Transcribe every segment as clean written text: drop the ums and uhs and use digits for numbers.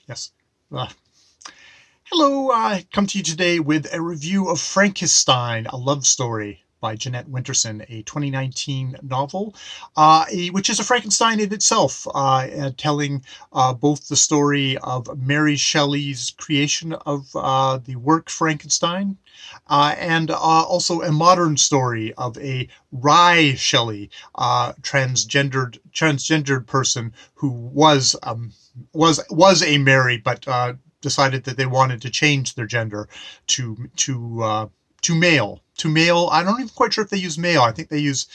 Yes. Uh, Hello, I come to you today with a review of Frnkssstn, a love story by Jeanette Winterson, a 2019 novel, which is a Frankenstein in itself, telling both the story of Mary Shelley's creation of the work Frankenstein, and also a modern story of a Rye Shelley, transgendered person who was a Mary, but decided that they wanted to change their gender to male. To male, I'm not even quite sure if they use male. I think they use.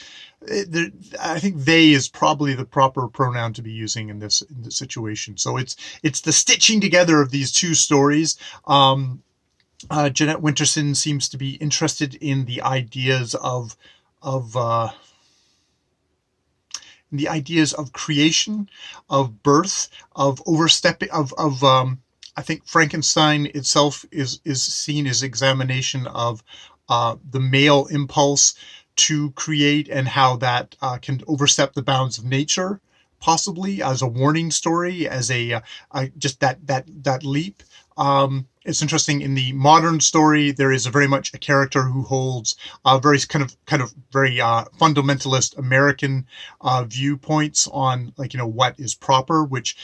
I think they is probably the proper pronoun to be using in this situation. So it's the stitching together of these two stories. Jeanette Winterson seems to be interested in of the ideas of creation, of birth, of overstepping, of I think Frankenstein itself is seen as examination of the male impulse to create and how that can overstep the bounds of nature, possibly as a warning story, as just that leap. It's interesting in the modern story. There is a very much a character who holds very very fundamentalist American viewpoints on, like, what is proper, which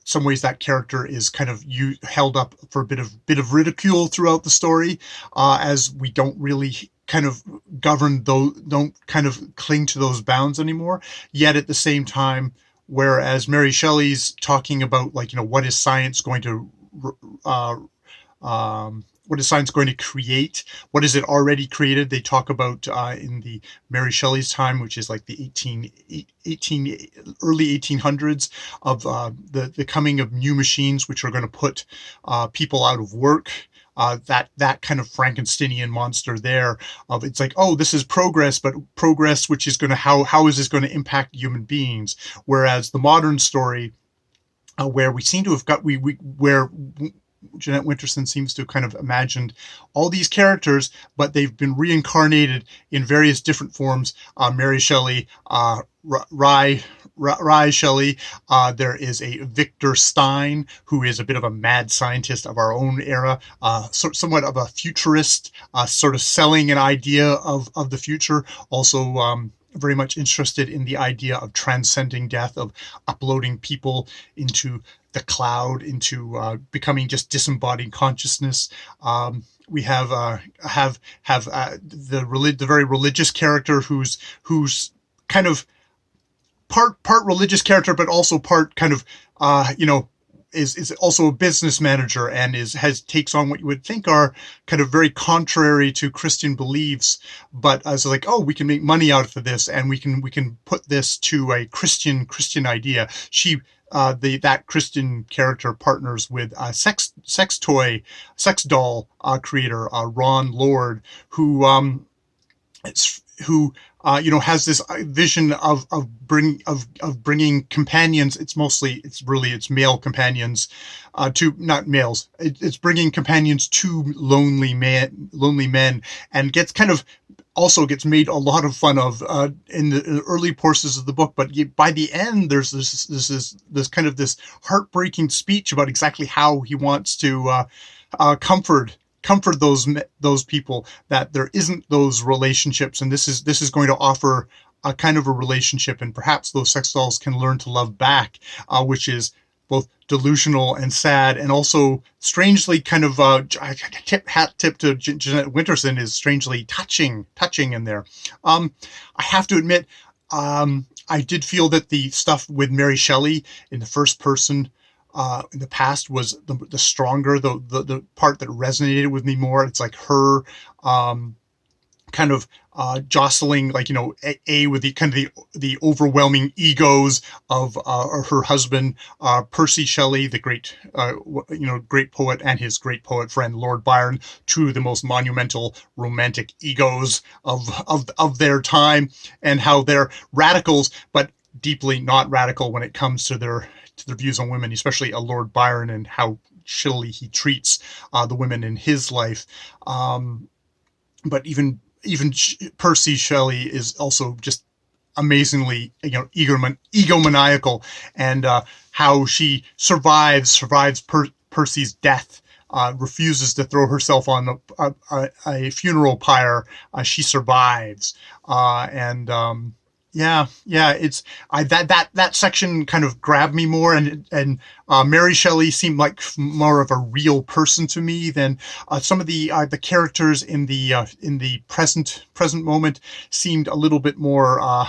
some ways that character is kind of held up for a bit of ridicule throughout the story, as we don't really kind of govern those, don't kind of cling to those bounds anymore. Yet at the same time, whereas Mary Shelley's talking about, like, what is science going to uh, what is science going to create? What is it already created? They talk about in the Mary Shelley's time, which is like the early 1800s, of the coming of new machines, which are going to put people out of work. That kind of Frankensteinian monster there, of it's like, oh, this is progress, but progress which is going to, how is this going to impact human beings? Whereas the modern story, where we seem to have got we where Jeanette Winterson seems to have kind of imagined all these characters, but they've been reincarnated in various different forms. Mary Shelley, Rye Shelley. There is a Victor Stein, who is a bit of a mad scientist of our own era, somewhat of a futurist, sort of selling an idea of the future. Also, very much interested in the idea of transcending death, of uploading people into the cloud, into becoming just disembodied consciousness. We have the very religious character who's kind of part religious character, but also part kind of is also a business manager, and has takes on what you would think are kind of very contrary to Christian beliefs, but as like, oh, we can make money out of this, and we can put this to a Christian idea. That Christian character partners with sex doll creator Ron Lord, who has this vision of bringing companions. It's male companions, to not males. It's bringing companions to lonely men, and gets made a lot of fun of in the early portions of the book. But by the end, there's this kind of this heartbreaking speech about exactly how he wants to comfort those people, that there isn't those relationships, and this is going to offer a kind of a relationship, and perhaps those sex dolls can learn to love back, which is both delusional and sad, and also strangely kind of hat tip to Jeanette Winterson, is strangely touching in there. I have to admit, I did feel that the stuff with Mary Shelley in the first person in the past was the stronger, the part that resonated with me more. It's like her kind of jostling, like, with the kind of the overwhelming egos of her husband, Percy Shelley, the great great poet, and his great poet friend Lord Byron, two of the most monumental romantic egos of their time, and how they're radicals, but deeply not radical when it comes to their views on women, especially a Lord Byron, and how shittily he treats the women in his life. But even Percy Shelley is also just amazingly, egomaniacal, and how she survives Percy's death. Refuses to throw herself on a funeral pyre. She survives, and yeah, it's that section kind of grabbed me more, and Mary Shelley seemed like more of a real person to me than some of the characters in the present moment seemed a little bit more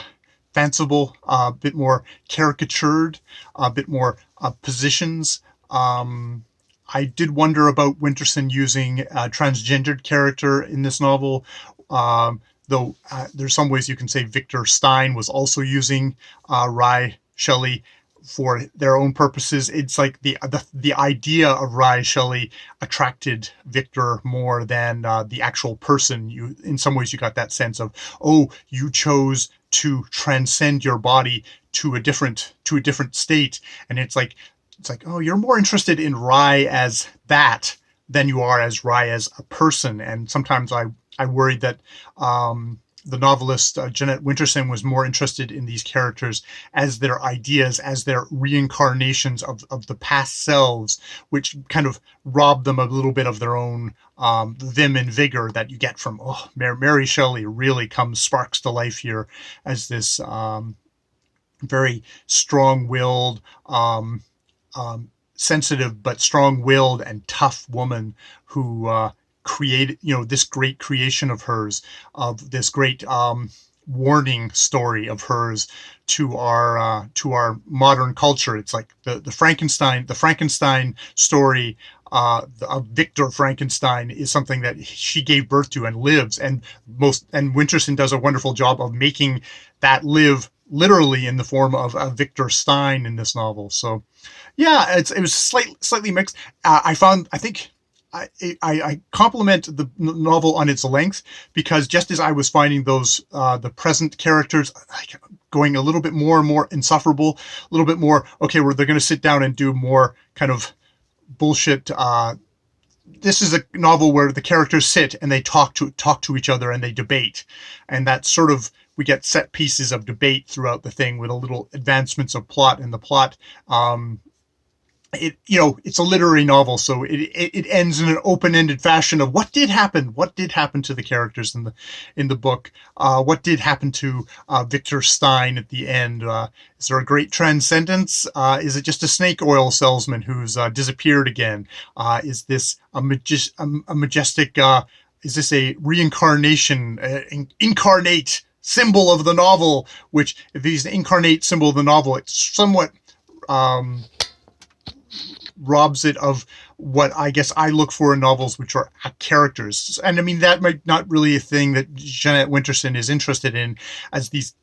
fanciful, a bit more caricatured, a bit more positions. I did wonder about Winterson using a transgendered character in this novel. Though there's some ways you can say Victor Stein was also using Ry Shelley for their own purposes. It's like the idea of Ry Shelley attracted Victor more than the actual person. You, in some ways, you got that sense of, oh, you chose to transcend your body to a different state, and it's like, oh, you're more interested in Ry as that than you are as Ry as a person. And sometimes I worried that the novelist Jeanette Winterson was more interested in these characters as their ideas, as their reincarnations of the past selves, which kind of robbed them a little bit of their own vim and vigor that you get from, Mary Shelley really sparks to life here as this very strong-willed, sensitive but strong-willed and tough woman who created, this great creation of hers, of this great warning story of hers to our modern culture. It's like the Frankenstein story of Victor Frankenstein is something that she gave birth to and lives, and Winterson does a wonderful job of making that live literally in the form of Victor Stein in this novel. So yeah, it was slightly mixed. I think I compliment the novel on its length, because just as I was finding those the present characters going a little bit more and more insufferable, a little bit more, okay, where they're going to sit down and do more kind of bullshit. This is a novel where the characters sit and they talk to each other and they debate, and that's sort of, we get set pieces of debate throughout the thing with a little advancements of plot, and the plot. It's a literary novel, so it ends in an open-ended fashion of what did happen to the characters in the book, what did happen to Victor Stein at the end. Is there a great transcendence? Is it just a snake oil salesman who's disappeared again? Is this a majestic? Is this a reincarnation, incarnate symbol of the novel? Which, if he's the incarnate symbol of the novel, it's somewhat robs it of what I guess I look for in novels, which are characters. And I mean, that might not really a thing that Jeanette Winterson is interested in, as these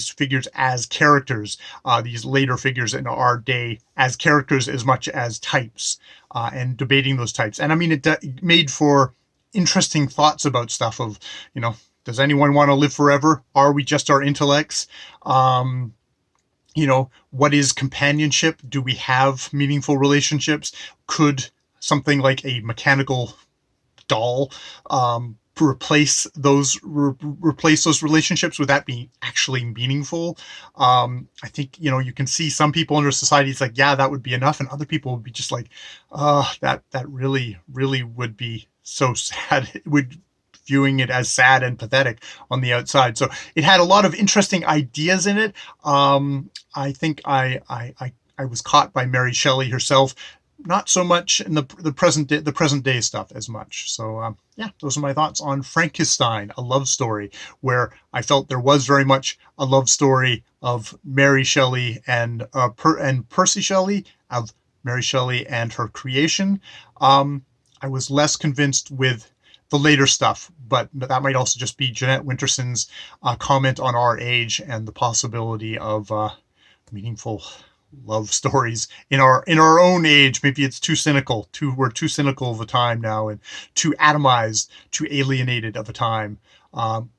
figures as characters, these later figures in our day as characters as much as types, and debating those types. And I mean, it made for interesting thoughts about stuff of, does anyone want to live forever? Are we just our intellects? What is companionship? Do we have meaningful relationships? Could something like a mechanical doll replace those relationships? Would that be actually meaningful? I think, you can see some people in our society, it's like, yeah, that would be enough. And other people would be just like, that really, really would be so sad. It would, viewing it as sad and pathetic on the outside. So it had a lot of interesting ideas in it. I think I was caught by Mary Shelley herself, not so much in the present day stuff as much. So yeah, those are my thoughts on Frnkssstn, a love story, where I felt there was very much a love story of Mary Shelley and Percy Shelley, of Mary Shelley and her creation. I was less convinced with the later stuff, but that might also just be Jeanette Winterson's comment on our age and the possibility of meaningful love stories in our own age. Maybe it's too cynical. We're too cynical of a time now, and too atomized, too alienated of a time.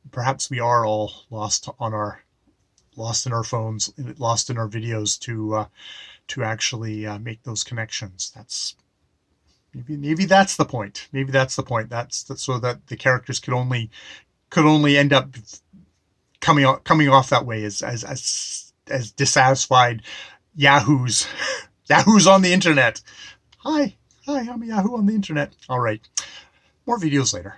Perhaps we are all lost in our phones, lost in our videos to actually make those connections. Maybe that's the point. That's so that the characters could only end up coming off that way as dissatisfied yahoos. Yahoos on the internet. Hi, I'm a Yahoo on the internet. All right, more videos later.